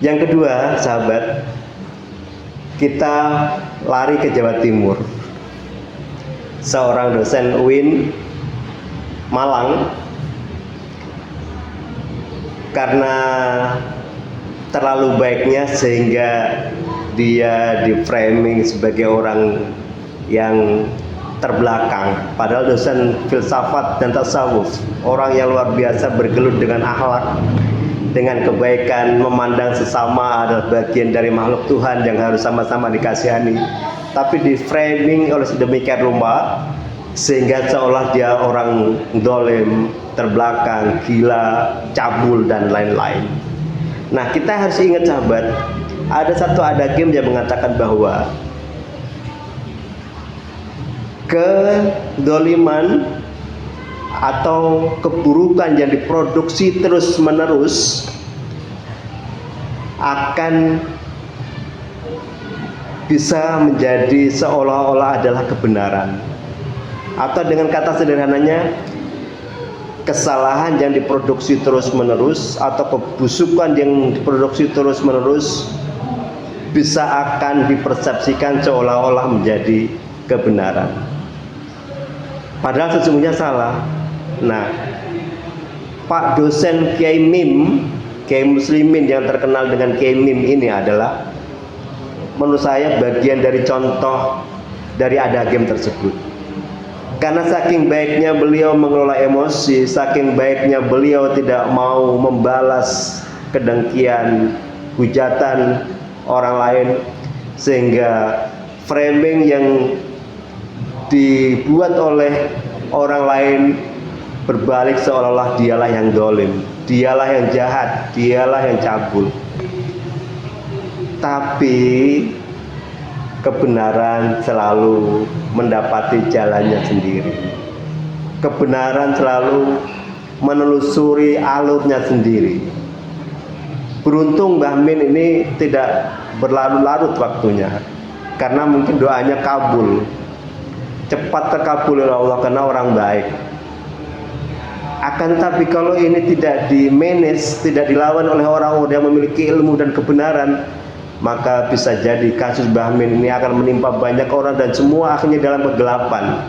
Yang kedua, sahabat, kita lari ke Jawa Timur. Seorang dosen UIN Malang, karena terlalu baiknya sehingga dia di framing sebagai orang yang terbelakang, padahal dosen filsafat dan tasawuf, orang yang luar biasa bergelut dengan akhlak, dengan kebaikan, memandang sesama adalah bagian dari makhluk Tuhan yang harus sama-sama dikasihani, tapi di framing oleh sedemikian rupa sehingga seolah dia orang dolim, terbelakang, gila, cabul, dan lain-lain. Nah, kita harus ingat sahabat, ada satu adagam yang mengatakan bahwa kedoliman atau keburukan yang diproduksi terus-menerus akan bisa menjadi seolah-olah adalah kebenaran. Atau dengan kata sederhananya, kesalahan yang diproduksi terus-menerus atau kebusukan yang diproduksi terus-menerus bisa akan dipersepsikan seolah-olah menjadi kebenaran, padahal sesungguhnya salah. Nah, Pak dosen Kiai Mim, Kiai Muslimin yang terkenal dengan Kiai Mim ini adalah menurut saya bagian dari contoh dari adagam tersebut. Karena saking baiknya beliau mengelola emosi, saking baiknya beliau tidak mau membalas kedengkian, hujatan orang lain, sehingga framing yang dibuat oleh orang lain berbalik seolah-olah dialah yang dolim, dialah yang jahat, dialah yang cabul. Tapi kebenaran selalu mendapati jalannya sendiri. Kebenaran selalu menelusuri alurnya sendiri. Beruntung Mbah Min ini tidak berlarut-larut waktunya, karena mungkin doanya kabul, cepat terkabul oleh Allah karena orang baik. Akan tetapi kalau ini tidak di-manage, tidak dilawan oleh orang-orang yang memiliki ilmu dan kebenaran, maka bisa jadi kasus Mbah Min ini akan menimpa banyak orang dan semua akhirnya dalam kegelapan.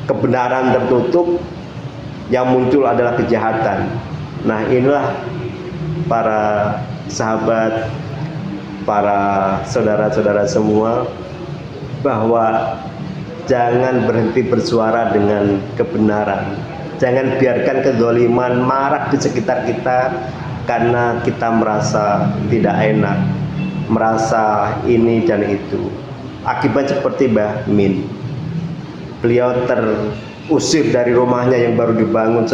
Kebenaran tertutup, yang muncul adalah kejahatan. Nah, inilah para sahabat, para saudara-saudara semua, bahwa jangan berhenti bersuara dengan kebenaran. Jangan biarkan kezaliman marak di sekitar kita karena kita merasa tidak enak, merasa ini dan itu. Akibat seperti Mbah Min, beliau terusir dari rumahnya yang baru dibangun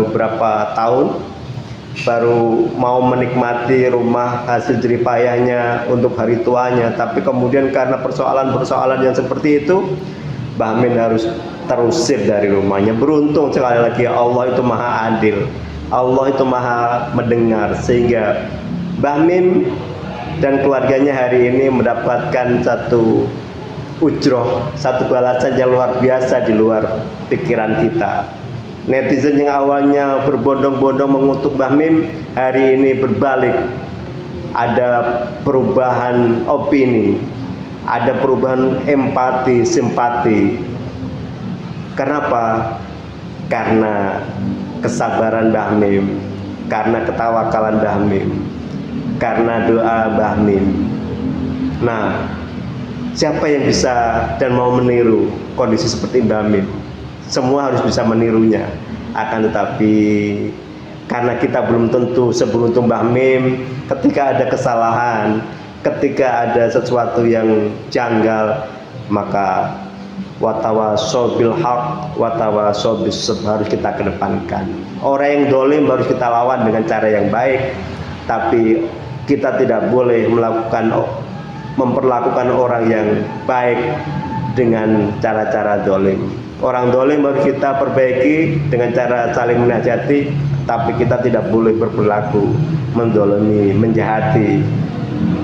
beberapa tahun, baru mau menikmati rumah hasil jeripayahnya untuk hari tuanya, tapi kemudian karena persoalan-persoalan yang seperti itu, Mbah Min harus terusir dari rumahnya. Beruntung sekali lagi, Allah itu maha adil, Allah itu maha mendengar, sehingga Mbah Min dan keluarganya hari ini mendapatkan satu ujroh, satu balasan yang luar biasa di luar pikiran kita. Netizen yang awalnya berbondong-bondong mengutuk Mbah Min, hari ini berbalik, ada perubahan opini, ada perubahan empati, simpati. Kenapa? Karena kesabaran Mbah Min, karena ketawakalan Mbah Min, karena doa Mbah Min. Nah, siapa yang bisa dan mau meniru kondisi seperti Mbah Min? Semua harus bisa menirunya. Akan tetapi karena kita belum tentu seberuntung Mbah Min, ketika ada kesalahan, ketika ada sesuatu yang janggal, maka watawasau bil haq watawasau bis sabr harus kita kedepankan. Orang yang dolim harus kita lawan dengan cara yang baik, tapi kita tidak boleh memperlakukan orang yang baik dengan cara-cara dolim. Orang dolim harus kita perbaiki dengan cara saling menasihati, tapi kita tidak boleh berperilaku mendolimi, menjahati,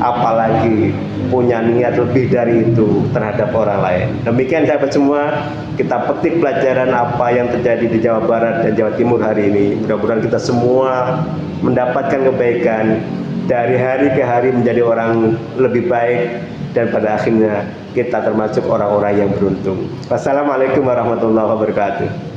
apalagi punya niat lebih dari itu terhadap orang lain. Demikian sahabat semua, kita petik pelajaran apa yang terjadi di Jawa Barat dan Jawa Timur hari ini. Mudah-mudahan kita semua mendapatkan kebaikan, dari hari ke hari menjadi orang lebih baik, dan pada akhirnya kita termasuk orang-orang yang beruntung. Wassalamualaikum warahmatullahi wabarakatuh.